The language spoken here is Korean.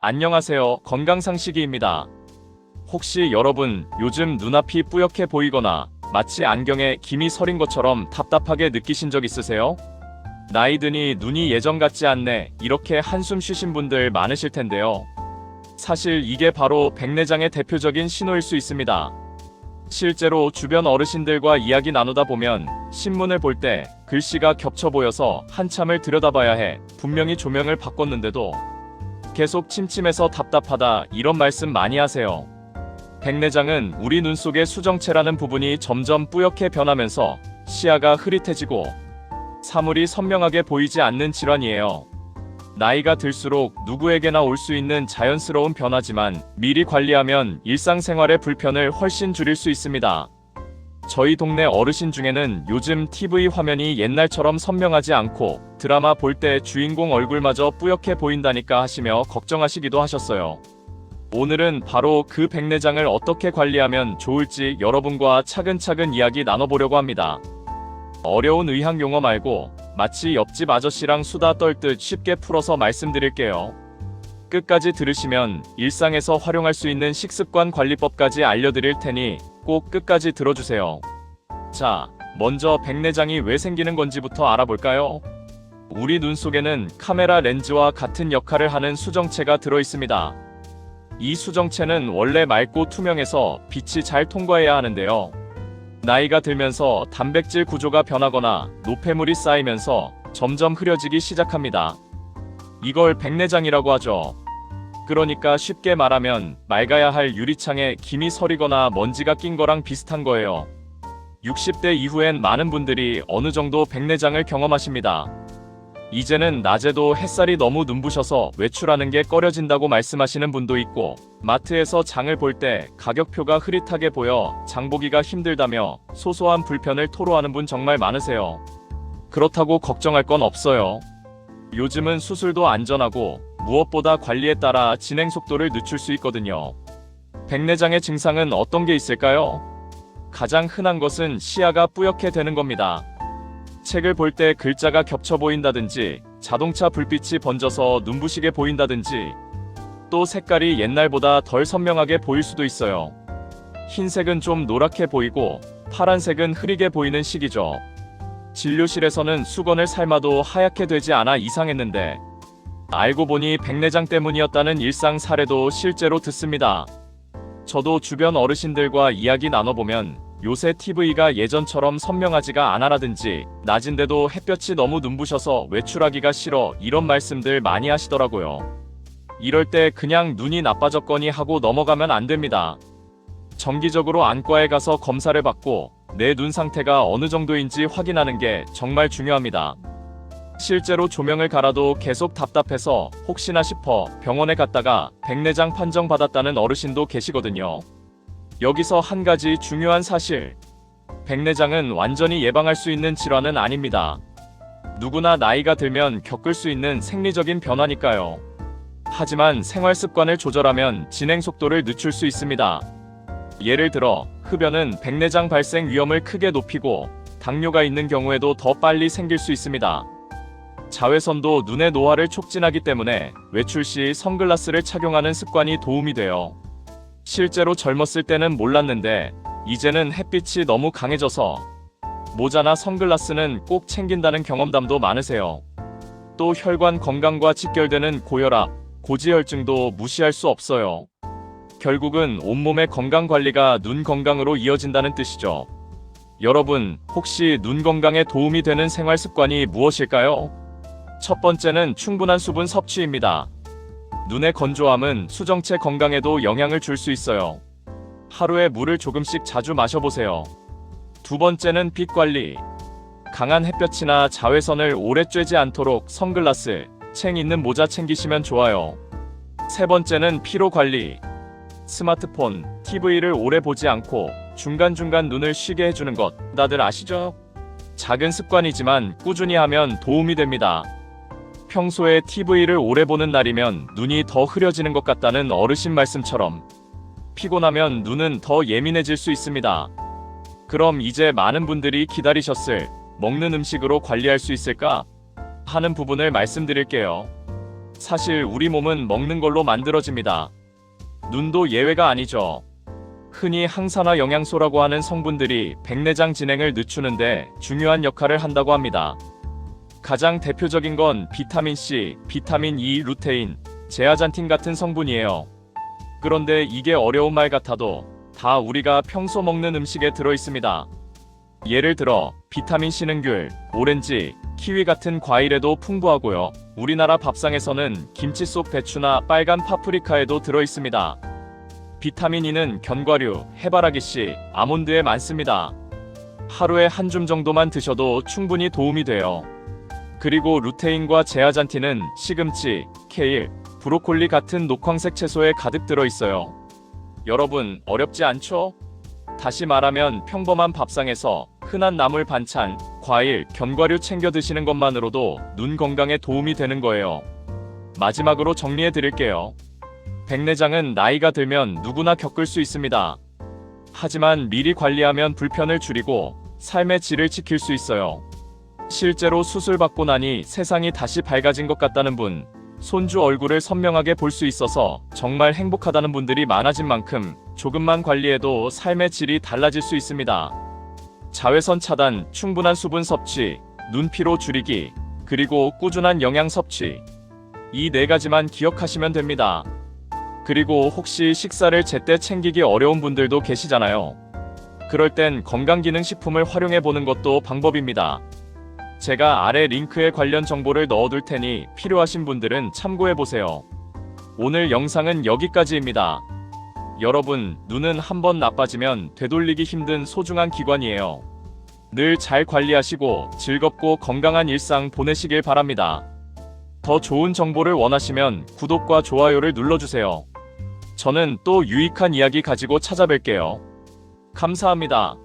안녕하세요. 건강상식이입니다. 혹시 여러분 요즘 눈앞이 뿌옇게 보이거나 마치 안경에 김이 서린 것처럼 답답하게 느끼신 적 있으세요? 나이 드니 눈이 예전 같지 않네 이렇게 한숨 쉬신 분들 많으실 텐데요. 사실 이게 바로 백내장의 대표적인 신호일 수 있습니다. 실제로 주변 어르신들과 이야기 나누다 보면 신문을 볼 때 글씨가 겹쳐 보여서 한참을 들여다봐야 해 분명히 조명을 바꿨는데도 계속 침침해서 답답하다 이런 말씀 많이 하세요. 백내장은 우리 눈 속의 수정체라는 부분이 점점 뿌옇게 변하면서 시야가 흐릿해지고 사물이 선명하게 보이지 않는 질환이에요. 나이가 들수록 누구에게나 올 수 있는 자연스러운 변화지만 미리 관리하면 일상생활의 불편을 훨씬 줄일 수 있습니다. 저희 동네 어르신 중에는 요즘 TV 화면이 옛날처럼 선명하지 않고 드라마 볼 때 주인공 얼굴마저 뿌옇게 보인다니까 하시며 걱정하시기도 하셨어요. 오늘은 바로 그 백내장을 어떻게 관리하면 좋을지 여러분과 차근차근 이야기 나눠보려고 합니다. 어려운 의학 용어 말고 마치 옆집 아저씨랑 수다 떨듯 쉽게 풀어서 말씀드릴게요. 끝까지 들으시면 일상에서 활용할 수 있는 식습관 관리법까지 알려드릴 테니 꼭 끝까지 들어주세요. 자, 먼저 백내장이 왜 생기는 건지부터 알아볼까요? 우리 눈 속에는 카메라 렌즈와 같은 역할을 하는 수정체가 들어있습니다. 이 수정체는 원래 맑고 투명해서 빛이 잘 통과해야 하는데요. 나이가 들면서 단백질 구조가 변하거나 노폐물이 쌓이면서 점점 흐려지기 시작합니다. 이걸 백내장이라고 하죠. 그러니까 쉽게 말하면 맑아야 할 유리창에 김이 서리거나 먼지가 낀 거랑 비슷한 거예요. 60대 이후엔 많은 분들이 어느 정도 백내장을 경험하십니다. 이제는 낮에도 햇살이 너무 눈부셔서 외출하는 게 꺼려진다고 말씀하시는 분도 있고, 마트에서 장을 볼 때 가격표가 흐릿하게 보여 장보기가 힘들다며 소소한 불편을 토로하는 분 정말 많으세요. 그렇다고 걱정할 건 없어요. 요즘은 수술도 안전하고 무엇보다 관리에 따라 진행 속도를 늦출 수 있거든요. 백내장의 증상은 어떤 게 있을까요? 가장 흔한 것은 시야가 뿌옇게 되는 겁니다. 책을 볼 때 글자가 겹쳐 보인다든지, 자동차 불빛이 번져서 눈부시게 보인다든지, 또 색깔이 옛날보다 덜 선명하게 보일 수도 있어요. 흰색은 좀 노랗게 보이고 파란색은 흐리게 보이는 시기죠. 진료실에서는 수건을 삶아도 하얗게 되지 않아 이상했는데 알고 보니 백내장 때문이었다는 일상 사례도 실제로 듣습니다. 저도 주변 어르신들과 이야기 나눠보면 요새 TV가 예전처럼 선명하지가 않아라든지 낮인데도 햇볕이 너무 눈부셔서 외출하기가 싫어 이런 말씀들 많이 하시더라고요. 이럴 때 그냥 눈이 나빠졌거니 하고 넘어가면 안 됩니다. 정기적으로 안과에 가서 검사를 받고 내 눈 상태가 어느 정도인지 확인하는 게 정말 중요합니다. 실제로 조명을 갈아도 계속 답답해서 혹시나 싶어 병원에 갔다가 백내장 판정 받았다는 어르신도 계시거든요. 여기서 한 가지 중요한 사실. 백내장은 완전히 예방할 수 있는 질환은 아닙니다. 누구나 나이가 들면 겪을 수 있는 생리적인 변화니까요. 하지만 생활 습관을 조절하면 진행 속도를 늦출 수 있습니다. 예를 들어, 흡연은 백내장 발생 위험을 크게 높이고 당뇨가 있는 경우에도 더 빨리 생길 수 있습니다. 자외선도 눈의 노화를 촉진하기 때문에 외출 시 선글라스를 착용하는 습관이 도움이 돼요. 실제로 젊었을 때는 몰랐는데 이제는 햇빛이 너무 강해져서 모자나 선글라스는 꼭 챙긴다는 경험담도 많으세요. 또 혈관 건강과 직결되는 고혈압, 고지혈증도 무시할 수 없어요. 결국은 온몸의 건강 관리가 눈 건강으로 이어진다는 뜻이죠. 여러분, 혹시 눈 건강에 도움이 되는 생활 습관이 무엇일까요? 첫 번째는 충분한 수분 섭취입니다. 눈의 건조함은 수정체 건강에도 영향을 줄 수 있어요. 하루에 물을 조금씩 자주 마셔보세요. 두 번째는 빛 관리. 강한 햇볕이나 자외선을 오래 쬐지 않도록 선글라스, 챙 있는 모자 챙기시면 좋아요. 세 번째는 피로 관리. 스마트폰, TV를 오래 보지 않고 중간중간 눈을 쉬게 해주는 것, 다들 아시죠? 작은 습관이지만 꾸준히 하면 도움이 됩니다. 평소에 TV를 오래 보는 날이면 눈이 더 흐려지는 것 같다는 어르신 말씀처럼 피곤하면 눈은 더 예민해질 수 있습니다. 그럼 이제 많은 분들이 기다리셨을 먹는 음식으로 관리할 수 있을까 하는 부분을 말씀드릴게요. 사실 우리 몸은 먹는 걸로 만들어집니다. 눈도 예외가 아니죠. 흔히 항산화 영양소라고 하는 성분들이 백내장 진행을 늦추는데 중요한 역할을 한다고 합니다. 가장 대표적인 건 비타민 C, 비타민 E, 루테인, 제아잔틴 같은 성분이에요. 그런데 이게 어려운 말 같아도 다 우리가 평소 먹는 음식에 들어 있습니다. 예를 들어 비타민 C는 귤, 오렌지, 키위 같은 과일에도 풍부하고요. 우리나라 밥상에서는 김치 속 배추나 빨간 파프리카에도 들어 있습니다. 비타민 E는 견과류, 해바라기 씨, 아몬드에 많습니다. 하루에 한 줌 정도만 드셔도 충분히 도움이 돼요. 그리고 루테인과 제아잔틴은 시금치, 케일, 브로콜리 같은 녹황색 채소에 가득 들어 있어요. 여러분, 어렵지 않죠? 다시 말하면 평범한 밥상에서 흔한 나물 반찬, 과일, 견과류 챙겨 드시는 것만으로도 눈 건강에 도움이 되는 거예요. 마지막으로 정리해 드릴게요. 백내장은 나이가 들면 누구나 겪을 수 있습니다. 하지만 미리 관리하면 불편을 줄이고 삶의 질을 지킬 수 있어요. 실제로 수술받고 나니 세상이 다시 밝아진 것 같다는 분, 손주 얼굴을 선명하게 볼 수 있어서 정말 행복하다는 분들이 많아진 만큼 조금만 관리해도 삶의 질이 달라질 수 있습니다. 자외선 차단, 충분한 수분 섭취, 눈피로 줄이기, 그리고 꾸준한 영양 섭취. 이 4가지만 기억하시면 됩니다. 그리고 혹시 식사를 제때 챙기기 어려운 분들도 계시잖아요. 그럴 땐 건강기능식품을 활용해 보는 것도 방법입니다. 제가 아래 링크에 관련 정보를 넣어둘 테니 필요하신 분들은 참고해 보세요. 오늘 영상은 여기까지입니다. 여러분, 눈은 한번 나빠지면 되돌리기 힘든 소중한 기관이에요. 늘 잘 관리하시고 즐겁고 건강한 일상 보내시길 바랍니다. 더 좋은 정보를 원하시면 구독과 좋아요를 눌러주세요. 저는 또 유익한 이야기 가지고 찾아뵐게요. 감사합니다.